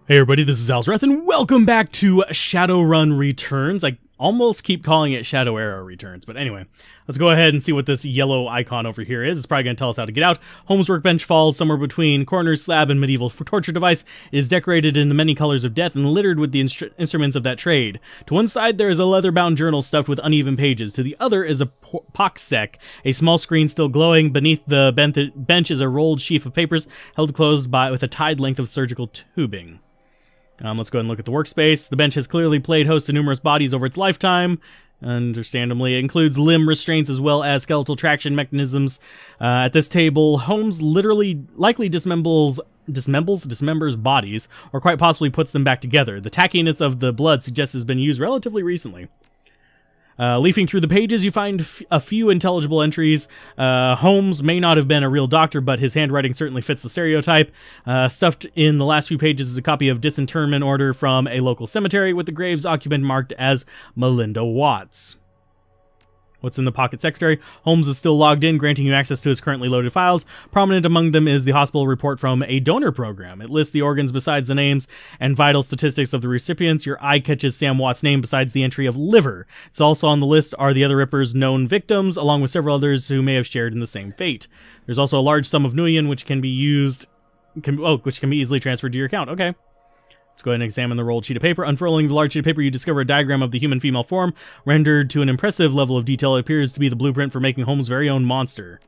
Hey everybody, this is Alzorath, and welcome back to Shadowrun Returns. I almost keep calling it Shadow Era Returns, but anyway, let's go ahead and see what this yellow icon over here is. It's probably going to tell us how to get out. Holmes' workbench falls somewhere between coroner's slab and medieval torture device. It is decorated in the many colors of death and littered with the instruments of that trade. To one side there is a leather-bound journal stuffed with uneven pages. To the other is a pox-sec, a small screen still glowing. Beneath the bench is a rolled sheaf of papers held closed with a tied length of surgical tubing. Let's go ahead and look at the workspace. The bench has clearly played host to numerous bodies over its lifetime. Understandably, it includes limb restraints as well as skeletal traction mechanisms. At this table, Holmes likely dismembers bodies, or quite possibly puts them back together. The tackiness of the blood suggests it's been used relatively recently. Leafing through the pages, you find a few intelligible entries. Holmes may not have been a real doctor, but his handwriting certainly fits the stereotype. Stuffed in the last few pages is a copy of disinterment order from a local cemetery with the grave's occupant marked as Melinda Watts. What's in the pocket secretary? Holmes is still logged in, granting you access to his currently loaded files. Prominent among them is the hospital report from a donor program. It lists the organs besides the names and vital statistics of the recipients. Your eye catches Sam Watt's name besides the entry of liver. It's also on the list are the other Ripper's known victims, along with several others who may have shared in the same fate. There's also a large sum of Nuyen, which can be easily transferred to your account. Okay. Let's go ahead and examine the rolled sheet of paper. Unfurling the large sheet of paper, you discover a diagram of the human female form. Rendered to an impressive level of detail, it appears to be the blueprint for making Holmes' very own monster.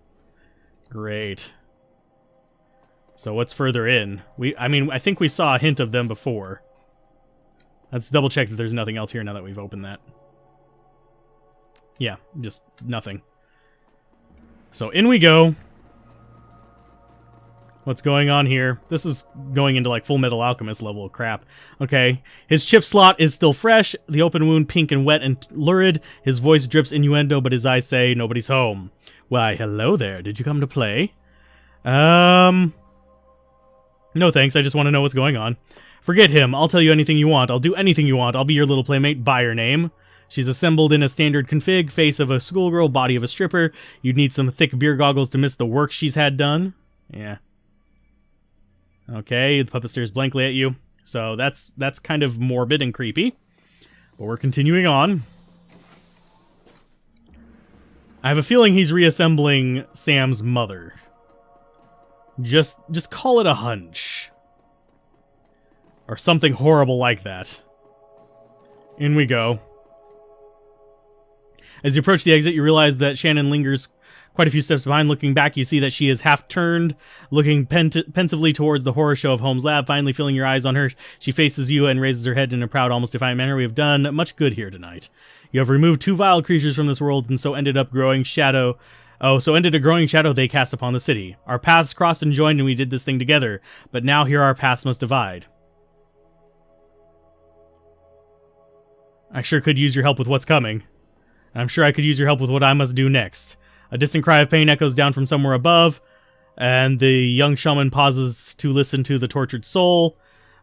Great. So what's further in? I think we saw a hint of them before. Let's double check that there's nothing else here now that we've opened that. Yeah, just nothing. So in we go. What's going on here? This is going into like Full Metal Alchemist level of crap. Okay, his chip slot is still fresh, the open wound pink and wet and lurid. His voice drips innuendo, but his eyes say, nobody's home. Why, hello there, did you come to play? No thanks, I just want to know what's going on. Forget him, I'll tell you anything you want, I'll do anything you want, I'll be your little playmate by your name. She's assembled in a standard config, face of a schoolgirl, body of a stripper. You'd need some thick beer goggles to miss the work she's had done. Yeah. Okay, the puppet stares blankly at you. So that's kind of morbid and creepy. But we're continuing on. I have a feeling he's reassembling Sam's mother. Just call it a hunch. Or something horrible like that. In we go. As you approach the exit, you realize that Shannon lingers quite a few steps behind. Looking back, you see that she is half-turned, looking pensively towards the horror show of Holmes' lab. Finally feeling your eyes on her, she faces you and raises her head in a proud, almost defiant manner. We have done much good here tonight. You have removed two vile creatures from this world, and so ended a growing shadow they cast upon the city. Our paths crossed and joined, and we did this thing together. But now here our paths must divide. I sure could use your help with what's coming. I'm sure I could use your help with what I must do next. A distant cry of pain echoes down from somewhere above, and the young shaman pauses to listen to the tortured soul.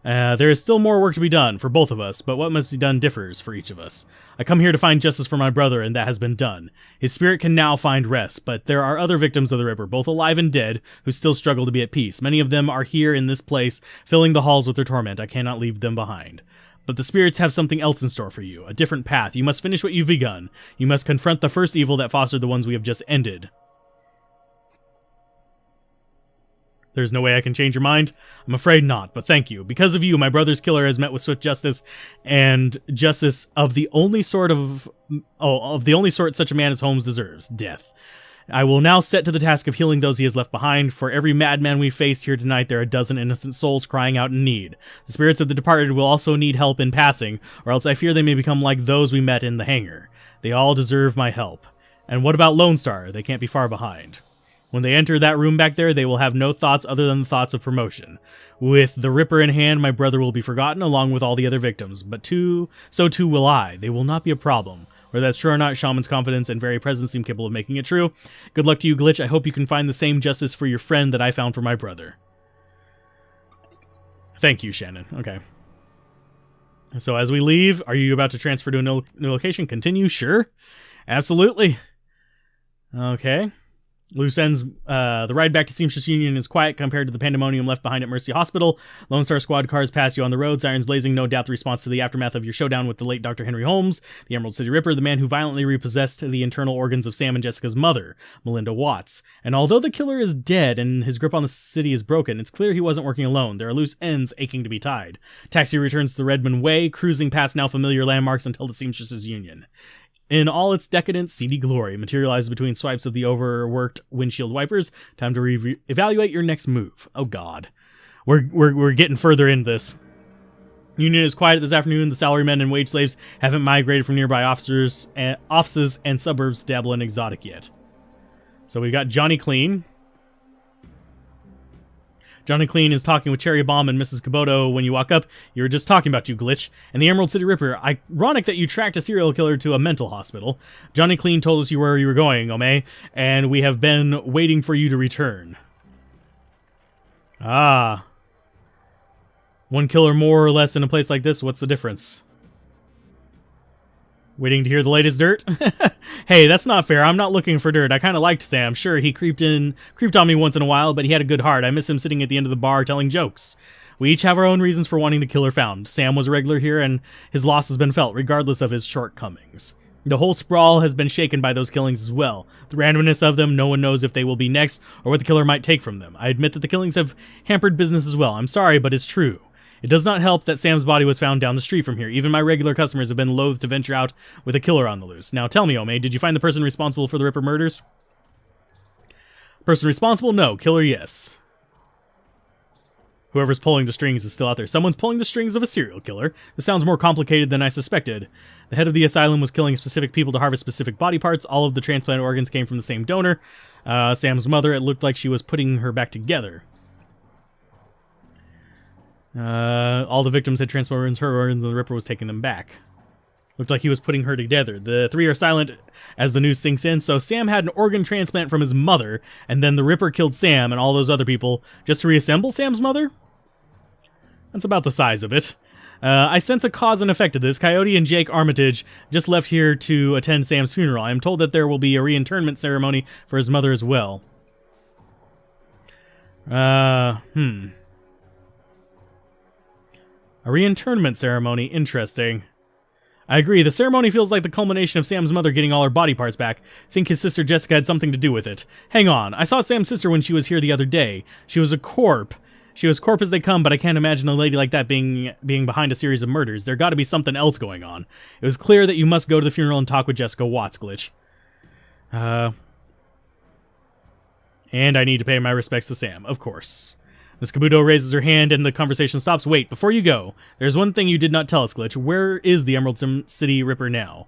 There is still more work to be done for both of us, but what must be done differs for each of us. I come here to find justice for my brother, and that has been done. His spirit can now find rest, but there are other victims of the Ripper, both alive and dead, who still struggle to be at peace. Many of them are here in this place, filling the halls with their torment. I cannot leave them behind. But the spirits have something else in store for you, a different path. You must finish what you've begun. You must confront the first evil that fostered the ones we have just ended. There's no way I can change your mind? I'm afraid not, but thank you. Because of you, my brother's killer has met with swift justice, and justice of the only sort such a man as Holmes deserves, death. I will now set to the task of healing those he has left behind. For every madman we faced here tonight, there are a dozen innocent souls crying out in need. The spirits of the departed will also need help in passing, or else I fear they may become like those we met in the hangar. They all deserve my help. And what about Lone Star? They can't be far behind. When they enter that room back there, they will have no thoughts other than the thoughts of promotion. With the Ripper in hand, my brother will be forgotten along with all the other victims, but so too will I. They will not be a problem. Whether that's true or not, Shaman's confidence and very presence seem capable of making it true. Good luck to you, Glitch. I hope you can find the same justice for your friend that I found for my brother. Thank you, Shannon. Okay. So as we leave, are you about to transfer to a new location? Continue? Sure. Absolutely. Okay. Loose ends, the ride back to Seamstress Union is quiet compared to the pandemonium left behind at Mercy Hospital. Lone Star Squad cars pass you on the road, sirens blazing, no doubt the response to the aftermath of your showdown with the late Dr. Henry Holmes, the Emerald City Ripper, the man who violently repossessed the internal organs of Sam and Jessica's mother, Melinda Watts. And although the killer is dead and his grip on the city is broken, it's clear he wasn't working alone. There are loose ends aching to be tied. Taxi returns to the Redmond Way, cruising past now familiar landmarks until the Seamstress Union. In all its decadent, seedy glory, materialized between swipes of the overworked windshield wipers. Time to evaluate your next move. Oh God, we're getting further into this. Union is quiet this afternoon. The salarymen and wage slaves haven't migrated from nearby offices and suburbs to dabble in exotic yet. So we've got Johnny Clean. Johnny Clean is talking with Cherry Bomb and Mrs. Kabuto when you walk up. You were just talking about you, Glitch. And the Emerald City Ripper. Ironic that you tracked a serial killer to a mental hospital. Johnny Clean told us where you were going, Ome, and we have been waiting for you to return. Ah. One killer more or less in a place like this, what's the difference? Waiting to hear the latest dirt? Hey, that's not fair. I'm not looking for dirt. I kind of liked Sam. Sure, he creeped on me once in a while, but he had a good heart. I miss him sitting at the end of the bar telling jokes. We each have our own reasons for wanting the killer found. Sam was a regular here, and his loss has been felt, regardless of his shortcomings. The whole sprawl has been shaken by those killings as well. The randomness of them, no one knows if they will be next, or what the killer might take from them. I admit that the killings have hampered business as well. I'm sorry, but it's true. It does not help that Sam's body was found down the street from here. Even my regular customers have been loath to venture out with a killer on the loose. Now tell me, Ome, did you find the person responsible for the Ripper murders? Person responsible? No. Killer? Yes. Whoever's pulling the strings is still out there. Someone's pulling the strings of a serial killer. This sounds more complicated than I suspected. The head of the asylum was killing specific people to harvest specific body parts. All of the transplanted organs came from the same donor. Sam's mother, it looked like she was putting her back together. All the victims had transplanted her organs and the Ripper was taking them back. Looked like he was putting her together. The three are silent as the news sinks in. So Sam had an organ transplant from his mother, and then the Ripper killed Sam and all those other people just to reassemble Sam's mother? That's about the size of it. I sense a cause and effect to this. Coyote and Jake Armitage just left here to attend Sam's funeral. I am told that there will be a reinterment ceremony for his mother as well. A reinterment ceremony. Interesting. I agree. The ceremony feels like the culmination of Sam's mother getting all her body parts back. Think his sister Jessica had something to do with it. Hang on. I saw Sam's sister when she was here the other day. She was a corp. She was corp as they come, but I can't imagine a lady like that being behind a series of murders. There got to be something else going on. It was clear that you must go to the funeral and talk with Jessica Watts, Glitch. And I need to pay my respects to Sam, of course. Miss Kabuto raises her hand and the conversation stops. Wait, before you go, there's one thing you did not tell us, Glitch. Where is the Emerald City Ripper now?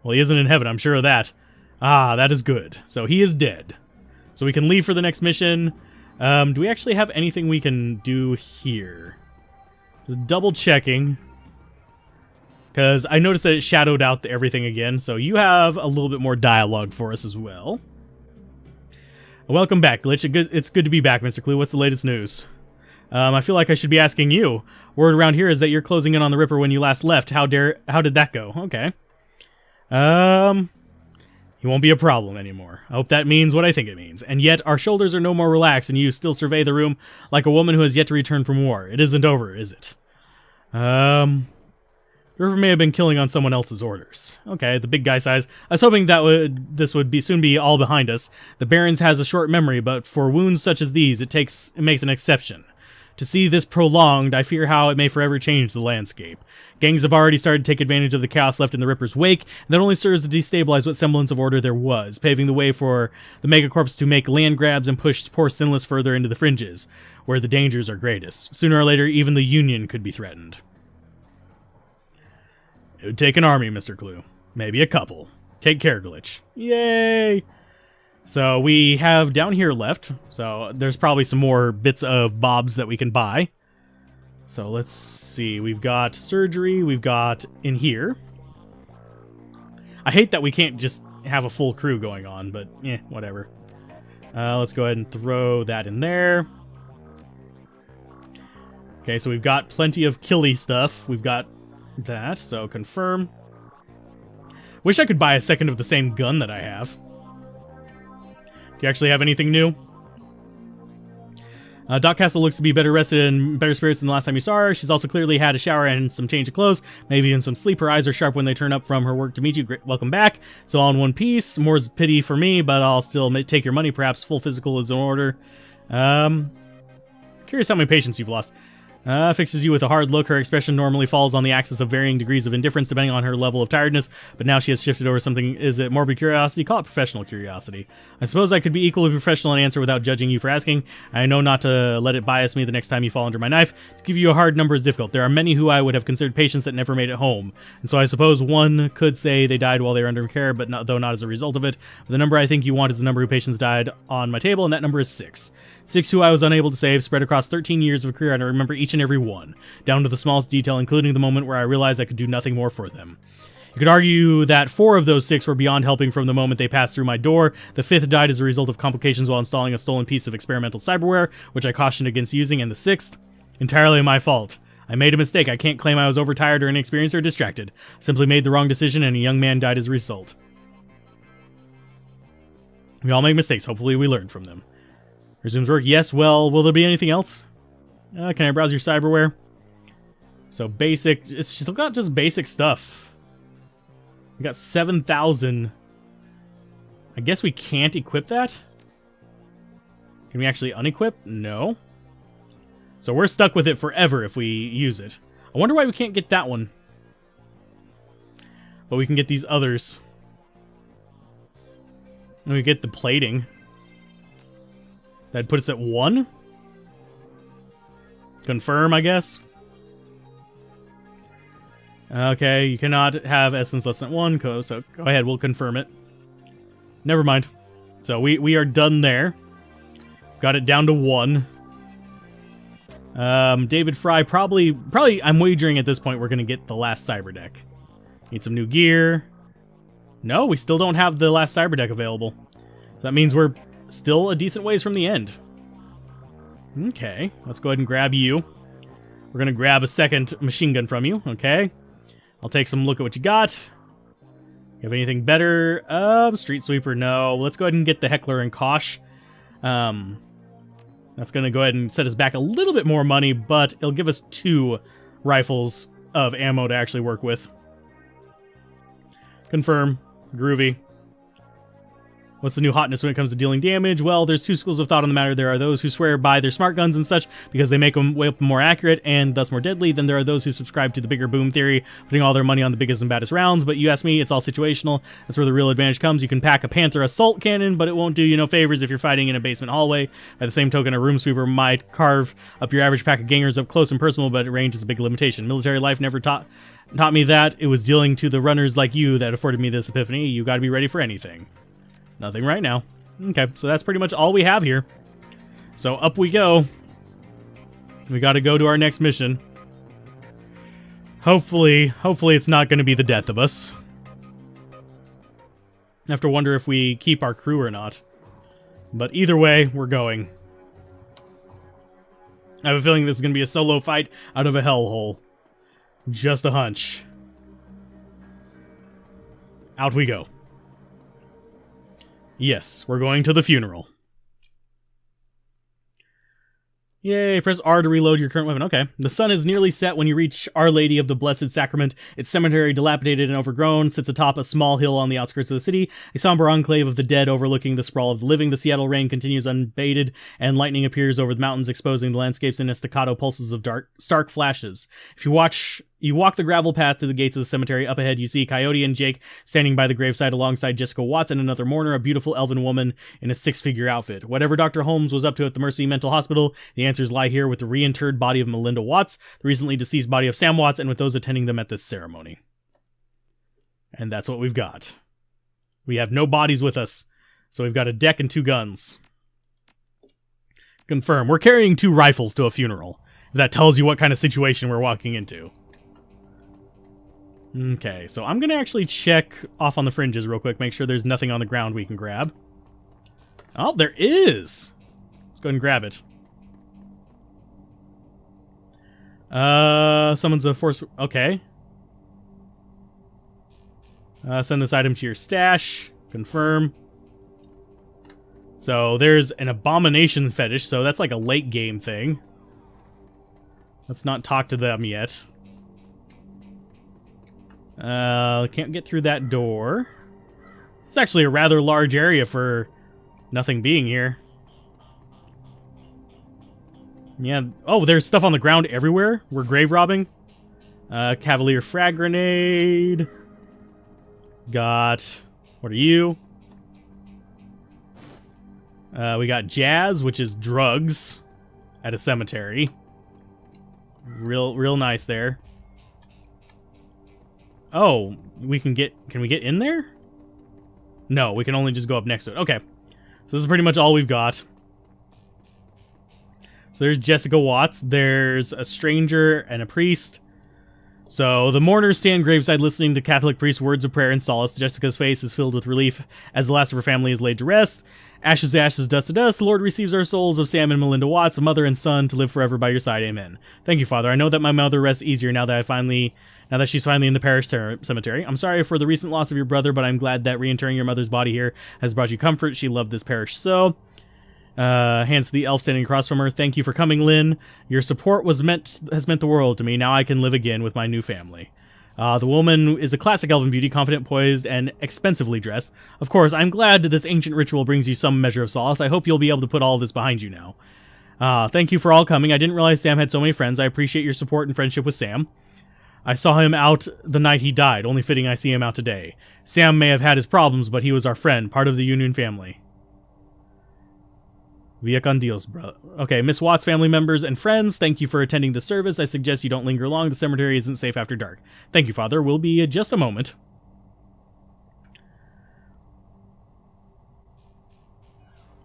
Well, he isn't in heaven, I'm sure of that. Ah, that is good. So he is dead. So we can leave for the next mission. Do we actually have anything we can do here? Just double checking. Because I noticed that it shadowed out everything again. So you have a little bit more dialogue for us as well. Welcome back, Glitch. It's good to be back, Mr. Clue. What's the latest news? I feel like I should be asking you. Word around here is that you're closing in on the Ripper when you last left. How did that go? Okay. He won't be a problem anymore. I hope that means what I think it means. And yet, our shoulders are no more relaxed, and you still survey the room like a woman who has yet to return from war. It isn't over, is it? The Ripper may have been killing on someone else's orders. Okay, the big guy size. I was hoping that this would soon be all behind us. The Barons has a short memory, but for wounds such as these, it makes an exception. To see this prolonged, I fear how it may forever change the landscape. Gangs have already started to take advantage of the chaos left in the Ripper's wake, and that only serves to destabilize what semblance of order there was, paving the way for the megacorps to make land grabs and push poor Sinless further into the fringes, where the dangers are greatest. Sooner or later, even the Union could be threatened. It would take an army, Mr. Clue. Maybe a couple. Take care, Glitch. Yay! So we have down here left. So there's probably some more bits of bobs that we can buy. So let's see. We've got surgery. We've got in here. I hate that we can't just have a full crew going on, but whatever. Let's go ahead and throw that in there. Okay, so we've got plenty of killy stuff. We've got that, so confirm. Wish I could buy a second of the same gun that I have. Do you actually have anything new? Doc Castle looks to be better rested and better spirits than the last time you saw her. She's also clearly had a shower and some change of clothes, maybe even some sleep. Her eyes are sharp when they turn up from her work to meet you. Great, welcome back. So all in one piece. More's pity for me, but I'll still take your money. Perhaps full physical is in order. Curious how many patients you've lost. Fixes you with a hard look. Her expression normally falls on the axis of varying degrees of indifference depending on her level of tiredness, but now she has shifted over something. Is it morbid curiosity? Call it professional curiosity. I suppose I could be equally professional and answer without judging you for asking. I know not to let it bias me the next time you fall under my knife. To give you a hard number is difficult. There are many who I would have considered patients that never made it home, and so I suppose one could say they died while they were under care, but though not as a result of it. But the number I think you want is the number of patients died on my table, and that number is 6. 6 who I was unable to save, spread across 13 years of a career, and I remember each and every one, down to the smallest detail, including the moment where I realized I could do nothing more for them. You could argue that 4 of those 6 were beyond helping from the moment they passed through my door. The 5th died as a result of complications while installing a stolen piece of experimental cyberware, which I cautioned against using, and the 6th, entirely my fault. I made a mistake. I can't claim I was overtired or inexperienced or distracted. I simply made the wrong decision, and a young man died as a result. We all make mistakes. Hopefully we learn from them. Resumes work. Yes, well, will there be anything else? Can I browse your cyberware? So basic, it's still got just basic stuff. We got 7,000. I guess we can't equip that? Can we actually unequip? No. So we're stuck with it forever if we use it. I wonder why we can't get that one. But we can get these others. And we get the plating. That'd put us at 1. Confirm, I guess. Okay, you cannot have essence less than 1, so go ahead, we'll confirm it. Never mind. So we are done there. Got it down to 1. David Fry, probably I'm wagering at this point we're going to get the last cyber deck. Need some new gear. No, we still don't have the last cyber deck available. So that means we're still a decent ways from the end. Okay, let's go ahead and grab you. We're going to grab a second machine gun from you, okay? I'll take some look at what you got. You have anything better? Street Sweeper, no. Let's go ahead and get the Heckler and Kosh. That's going to go ahead and set us back a little bit more money, but it'll give us 2 rifles of ammo to actually work with. Confirm. Groovy. What's the new hotness when it comes to dealing damage? Well, there's 2 schools of thought on the matter. There are those who swear by their smart guns and such because they make them more accurate and thus more deadly. Then there are those who subscribe to the bigger boom theory, putting all their money on the biggest and baddest rounds. But you ask me, it's all situational. That's where the real advantage comes. You can pack a Panther assault cannon, but it won't do you no favors if you're fighting in a basement hallway. By the same token, a room sweeper might carve up your average pack of gangers up close and personal, but range is a big limitation. Military life never taught me that. It was dealing to the runners like you that afforded me this epiphany. You gotta be ready for anything. Nothing right now. Okay, so that's pretty much all we have here. So up we go. We gotta go to our next mission. Hopefully it's not gonna be the death of us. I have to wonder if we keep our crew or not. But either way, we're going. I have a feeling this is gonna be a solo fight out of a hellhole. Just a hunch. Out we go. Yes, we're going to the funeral. Yay, press R to reload your current weapon. Okay. The sun is nearly set when you reach Our Lady of the Blessed Sacrament. Its cemetery, dilapidated and overgrown, sits atop a small hill on the outskirts of the city, a somber enclave of the dead overlooking the sprawl of the living. The Seattle rain continues unabated, and lightning appears over the mountains, exposing the landscapes in staccato pulses of stark flashes. If you walk the gravel path to the gates of the cemetery. Up ahead, you see Coyote and Jake standing by the graveside alongside Jessica Watts and another mourner, a beautiful elven woman in a 6-figure outfit. Whatever Dr. Holmes was up to at the Mercy Mental Hospital, the answers lie here with the reinterred body of Melinda Watts, the recently deceased body of Sam Watts, and with those attending them at this ceremony. And that's what we've got. We have no bodies with us, so we've got a deck and 2 guns. Confirm. We're carrying 2 rifles to a funeral. If that tells you what kind of situation we're walking into. Okay, so I'm going to actually check off on the fringes real quick, make sure there's nothing on the ground we can grab. Oh, there is! Let's go ahead and grab it. Summons a force... Okay. Send this item to your stash. Confirm. So there's an abomination fetish, so that's like a late game thing. Let's not talk to them yet. Can't get through that door. It's actually a rather large area for nothing being here. Yeah. Oh, there's stuff on the ground everywhere. We're grave robbing. Cavalier frag grenade. Got... What are you? We got jazz, which is drugs at a cemetery. Real nice there. Oh, we can get... Can we get in there? No, we can only just go up next to it. Okay. So this is pretty much all we've got. So there's Jessica Watts. There's a stranger and a priest. So the mourners stand graveside listening to Catholic priest's words of prayer and solace. Jessica's face is filled with relief as the last of her family is laid to rest. Ashes to ashes, dust to dust. The Lord receives our souls of Sam and Melinda Watts, a mother and son, to live forever by your side. Amen. Thank you, Father. I know that my mother rests easier now that she's finally in the parish cemetery. I'm sorry for the recent loss of your brother, but I'm glad that reinterring your mother's body here has brought you comfort. She loved this parish so. Hands to the elf standing across from her. Thank you for coming, Lynn. Your support has meant the world to me. Now I can live again with my new family. The woman is a classic elven beauty, confident, poised, and expensively dressed. Of course, I'm glad this ancient ritual brings you some measure of solace. I hope you'll be able to put all of this behind you now. Thank you for all coming. I didn't realize Sam had so many friends. I appreciate your support and friendship with Sam. I saw him out the night he died. Only fitting I see him out today. Sam may have had his problems, but he was our friend, part of the Union family. Via con Dios, bro. Okay, Miss Watts, family members, and friends, thank you for attending the service. I suggest you don't linger long. The cemetery isn't safe after dark. Thank you, Father. We'll be just a moment.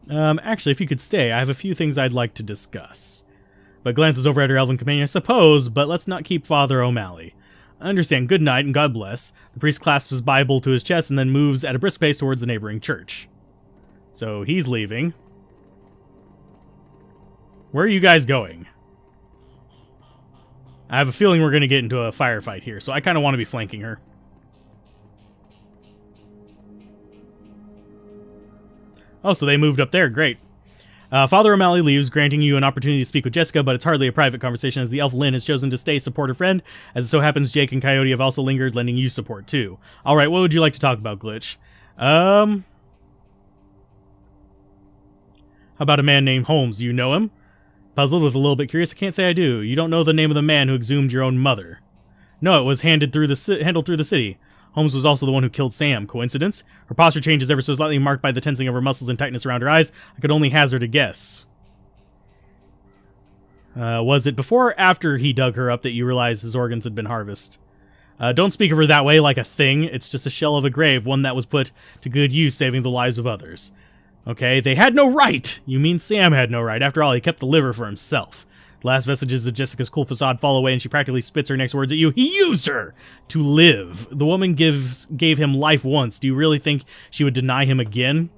Actually, if you could stay, I have a few things I'd like to discuss. But glances over at her elven companion, I suppose, but let's not keep Father O'Malley. I understand. Good night, and God bless. The priest clasps his Bible to his chest and then moves at a brisk pace towards the neighboring church. So he's leaving. Where are you guys going? I have a feeling we're going to get into a firefight here, so I kind of want to be flanking her. Oh, so they moved up there. Great. Father O'Malley leaves, granting you an opportunity to speak with Jessica, but it's hardly a private conversation as the elf Lynn has chosen to stay support her friend. As it so happens, Jake and Coyote have also lingered, lending you support too. Alright, what would you like to talk about, Glitch? How about a man named Holmes? Do you know him? Puzzled, with a little bit curious, I can't say I do. You don't know the name of the man who exhumed your own mother. No, it was handled through the city. Holmes was also the one who killed Sam. Coincidence? Her posture changes ever so slightly, marked by the tensing of her muscles and tightness around her eyes. I could only hazard a guess. Was it before or after he dug her up that you realized his organs had been harvested? Don't speak of her that way, like a thing. It's just a shell of a grave, one that was put to good use, saving the lives of others. Okay, they had no right! You mean Sam had no right. After all, he kept the liver for himself. The last vestiges of Jessica's cool facade fall away, and she practically spits her next words at you. He used her to live. The woman gave him life once. Do you really think she would deny him again?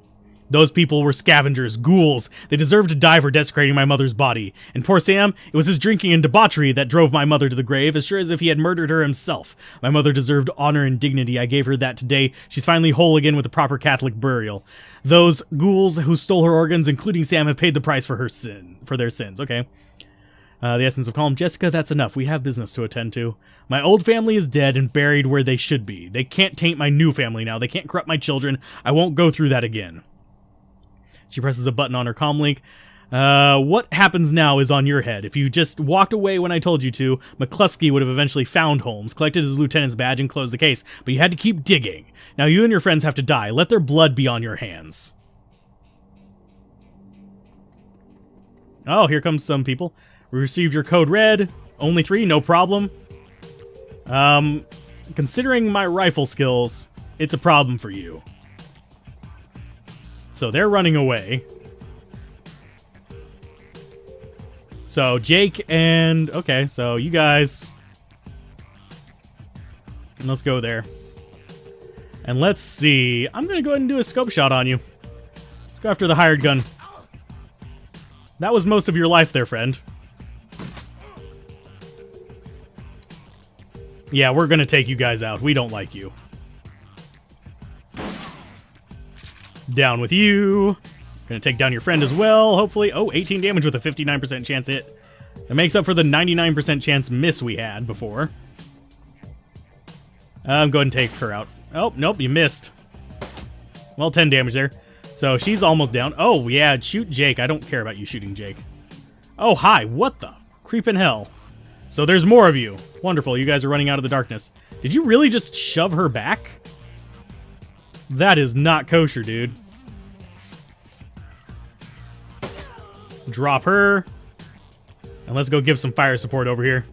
Those people were scavengers, ghouls. They deserved to die for desecrating my mother's body. And poor Sam, it was his drinking and debauchery that drove my mother to the grave, as sure as if he had murdered her himself. My mother deserved honor and dignity. I gave her that today. She's finally whole again with a proper Catholic burial. Those ghouls who stole her organs, including Sam, have paid the price for their sins. Okay. The essence of calm. Jessica, that's enough. We have business to attend to. My old family is dead and buried where they should be. They can't taint my new family now. They can't corrupt my children. I won't go through that again. She presses a button on her comm link. What happens now is on your head. If you just walked away when I told you to, McCluskey would have eventually found Holmes, collected his lieutenant's badge, and closed the case. But you had to keep digging. Now you and your friends have to die. Let their blood be on your hands. Oh, here comes some people. We received your code red. Only 3, no problem. Considering my rifle skills, it's a problem for you. So they're running away. So Jake and... Okay, so you guys... Let's go there. And let's see. I'm going to go ahead and do a scope shot on you. Let's go after the hired gun. That was most of your life there, friend. Yeah, we're going to take you guys out. We don't like you. Down with you. Gonna take down your friend as well, hopefully. Oh, 18 damage with a 59% chance hit. That makes up for the 99% chance miss we had before. Go ahead and take her out. Oh, nope, you missed. Well, 10 damage there. So she's almost down. Oh, yeah, shoot Jake. I don't care about you shooting Jake. Oh, hi. What the creepin' hell? So there's more of you. Wonderful. You guys are running out of the darkness. Did you really just shove her back? That is not kosher, dude. Drop her. And let's go give some fire support over here.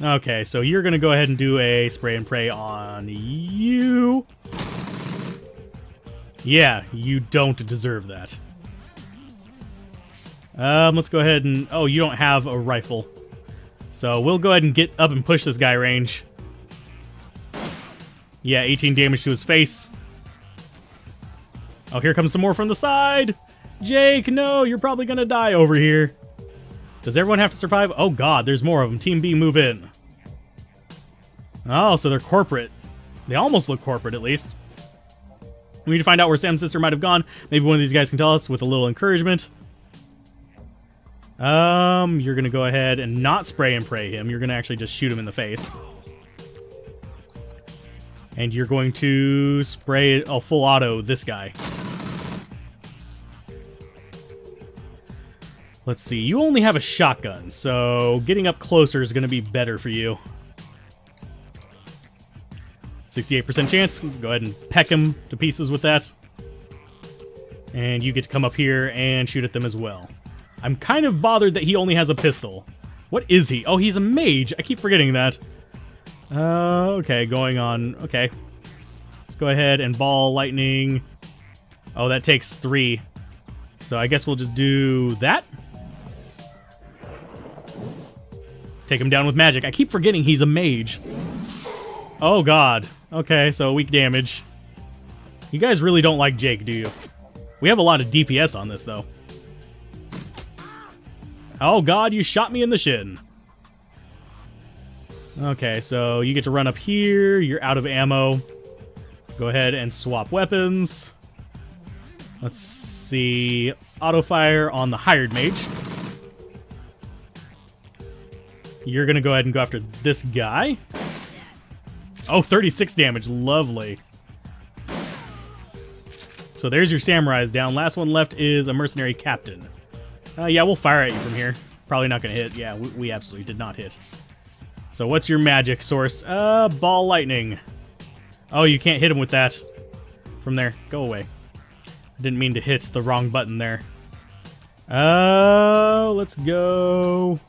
Okay, so you're going to go ahead and do a spray and pray on you. Yeah, you don't deserve that. Let's go ahead and... Oh, you don't have a rifle. So we'll go ahead and get up and push this guy range. Yeah, 18 damage to his face. Oh, here comes some more from the side. Jake, no, you're probably going to die over here. Does everyone have to survive? Oh, God, there's more of them. Team B, move in. Oh, so they're corporate. They almost look corporate, at least. We need to find out where Sam's sister might have gone. Maybe one of these guys can tell us with a little encouragement. You're going to go ahead and not spray and pray him. You're going to actually just shoot him in the face. And you're going to spray a full auto this guy. Let's see. You only have a shotgun, so getting up closer is going to be better for you. 68% chance. Go ahead and peck him to pieces with that. And you get to come up here and shoot at them as well. I'm kind of bothered that he only has a pistol. What is he? Oh, he's a mage. I keep forgetting that. Okay, going on. Okay. Let's go ahead and ball lightning. Oh, that takes 3. So I guess we'll just do that. Take him down with magic. I keep forgetting he's a mage. Oh, God. Okay, so weak damage. You guys really don't like Jake, do you? We have a lot of DPS on this, though. Oh, God, you shot me in the shin. Okay, so you get to run up here. You're out of ammo. Go ahead and swap weapons. Let's see. Auto fire on the hired mage. You're going to go ahead and go after this guy. Oh, 36 damage. Lovely. So there's your samurais down. Last one left is a mercenary captain. Yeah, we'll fire at you from here. Probably not going to hit. Yeah, we absolutely did not hit. So what's your magic source? Ball lightning. Oh, you can't hit him with that. From there. Go away. I didn't mean to hit the wrong button there. Let's go...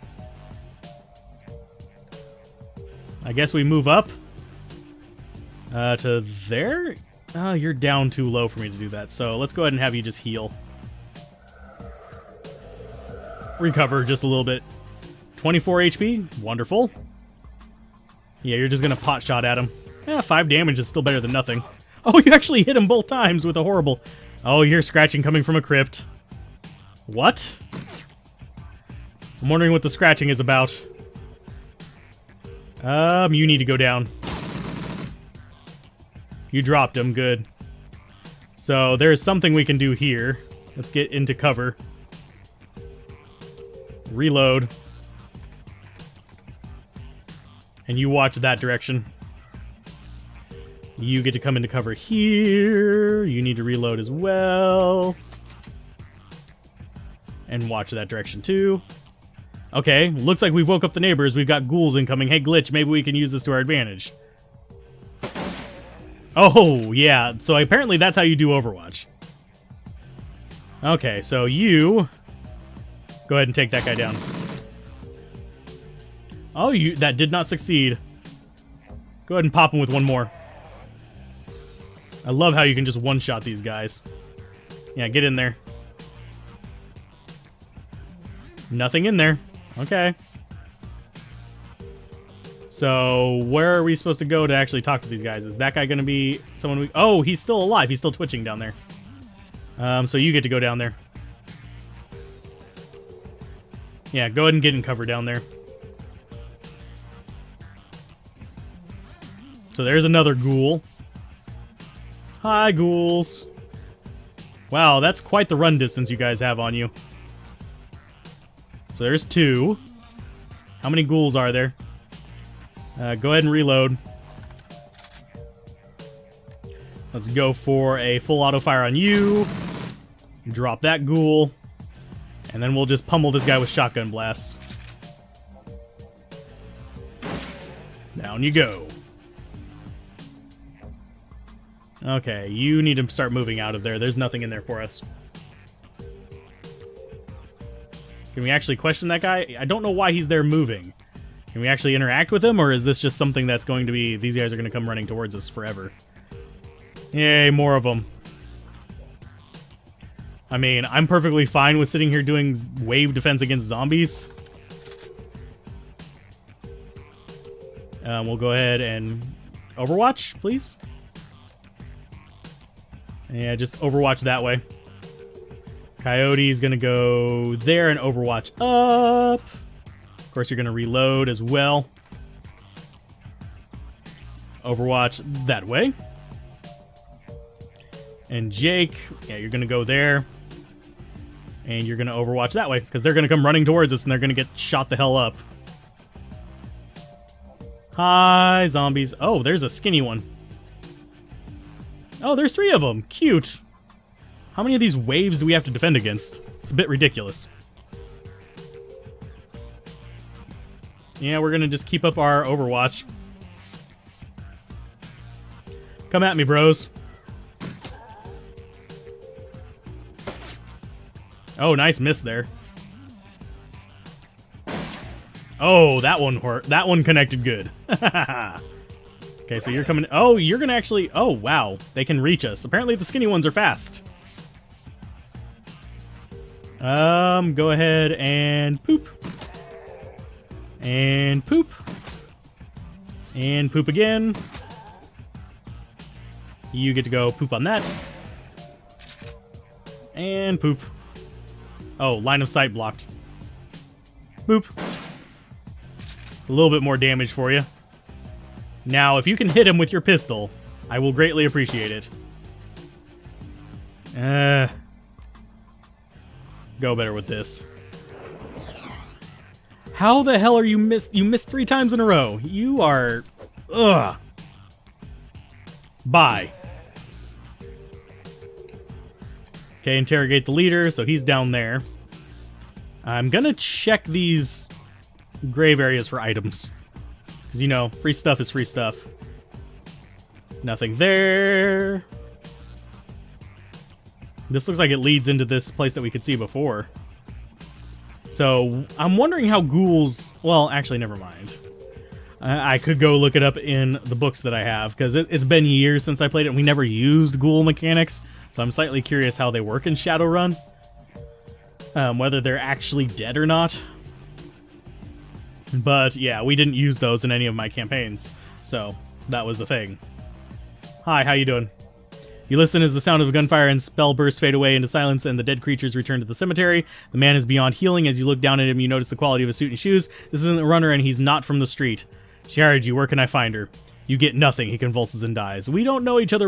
I guess we move up to there. Oh, you're down too low for me to do that. So let's go ahead and have you just heal. Recover just a little bit. 24 HP. Wonderful. Yeah, you're just going to pot shot at him. 5 damage is still better than nothing. Oh, you actually hit him both times with a horrible... Oh, you're scratching coming from a crypt. What? I'm wondering what the scratching is about. You need to go down. You dropped him, good. So there's something we can do here. Let's get into cover. Reload. And you watch that direction. You get to come into cover here. You need to reload as well. And watch that direction too. Okay, looks like we've woke up the neighbors. We've got ghouls incoming. Hey, Glitch, maybe we can use this to our advantage. Oh, yeah. So apparently that's how you do Overwatch. Okay, so you... Go ahead and take that guy down. Oh, that did not succeed. Go ahead and pop him with one more. I love how you can just one-shot these guys. Yeah, get in there. Nothing in there. Okay. So, where are we supposed to go to actually talk to these guys? Is that guy going to be someone we... Oh, he's still alive. He's still twitching down there. So you get to go down there. Yeah, go ahead and get in cover down there. So there's another ghoul. Hi, ghouls. Wow, that's quite the run distance you guys have on you. So there's 2. How many ghouls are there? Go ahead and reload. Let's go for a full auto fire on you. Drop that ghoul. And then we'll just pummel this guy with shotgun blasts. Down you go. Okay, you need to start moving out of there. There's nothing in there for us. Can we actually question that guy? I don't know why he's there moving. Can we actually interact with him, or is this just something that's going to be... These guys are going to come running towards us forever. Yay, more of them. I mean, I'm perfectly fine with sitting here doing wave defense against zombies. We'll go ahead and... Overwatch, please? Yeah, just Overwatch that way. Coyote's gonna go there and Overwatch up. Of course, you're gonna reload as well. Overwatch that way. And Jake, yeah, you're gonna go there. And you're gonna Overwatch that way, because they're gonna come running towards us and they're gonna get shot the hell up. Hi, zombies. Oh, there's a skinny one. Oh, there's 3 of them. Cute. How many of these waves do we have to defend against? It's a bit ridiculous. Yeah, we're gonna just keep up our Overwatch. Come at me, bros. Oh, nice miss there. Oh, that one hurt. That one connected good. Okay, so you're coming... Oh, you're gonna actually... Oh, wow. They can reach us. Apparently the skinny ones are fast. Go ahead and poop. And poop. And poop again. You get to go poop on that. And poop. Oh, line of sight blocked. Boop. It's a little bit more damage for you. Now, if you can hit him with your pistol, I will greatly appreciate it. Go better with this. How the hell are you missed? You missed 3 times in a row. You are... Ugh. Bye. Okay, interrogate the leader, so he's down there. I'm gonna check these grave areas for items. Because, you know, free stuff is free stuff. Nothing there. This looks like it leads into this place that we could see before. So, I'm wondering how ghouls... Well, actually, never mind. I could go look it up in the books that I have, because it's been years since I played it, and we never used ghoul mechanics, so I'm slightly curious how they work in Shadowrun. Whether they're actually dead or not. But, yeah, we didn't use those in any of my campaigns, so that was the thing. Hi, how you doing? You listen as the sound of gunfire and spell bursts fade away into silence and the dead creatures return to the cemetery. The man is beyond healing. As you look down at him, you notice the quality of his suit and shoes. This isn't a runner and he's not from the street. She hired you. Where can I find her? You get nothing. He convulses and dies. We don't know each other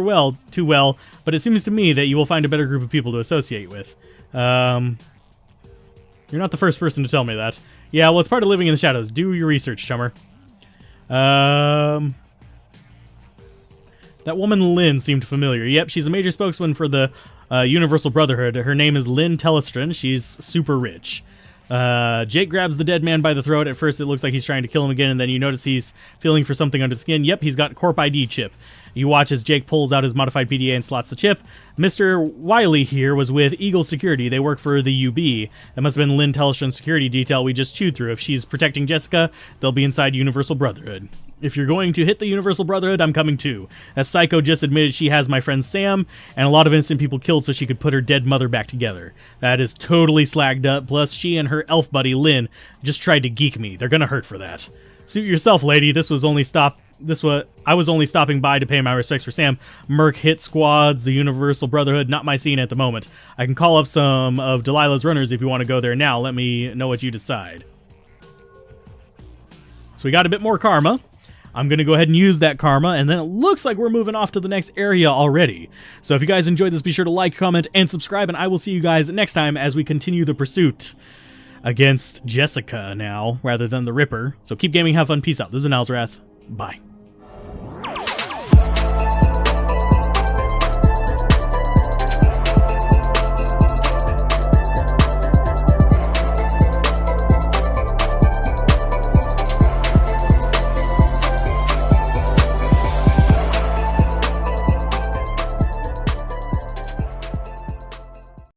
too well, but it seems to me that you will find a better group of people to associate with. You're not the first person to tell me that. Yeah, well, it's part of living in the shadows. Do your research, chummer. That woman Lynn seemed familiar. Yep, she's a major spokesman for the Universal Brotherhood. Her name is Lynn Telestrin. She's super rich. Jake grabs the dead man by the throat. At first, it looks like he's trying to kill him again, and then you notice he's feeling for something under the skin. Yep, he's got Corp ID chip. You watch as Jake pulls out his modified PDA and slots the chip. Mr. Wiley here was with Eagle Security. They work for the UB. That must have been Lynn Telestrin's security detail we just chewed through. If she's protecting Jessica, they'll be inside Universal Brotherhood. If you're going to hit the Universal Brotherhood, I'm coming too. That psycho just admitted she has my friend Sam, and a lot of innocent people killed so she could put her dead mother back together. That is totally slagged up, plus she and her elf buddy Lynn just tried to geek me. They're gonna hurt for that. Suit yourself, lady. I was only stopping by to pay my respects for Sam. Merc hit squads, the Universal Brotherhood, not my scene at the moment. I can call up some of Delilah's runners if you want to go there now. Let me know what you decide. So we got a bit more karma. I'm going to go ahead and use that karma, and then it looks like we're moving off to the next area already. So if you guys enjoyed this, be sure to like, comment, and subscribe, and I will see you guys next time as we continue the pursuit against Jessica now, rather than the Ripper. So keep gaming, have fun, peace out. This has been Alzorath. Bye.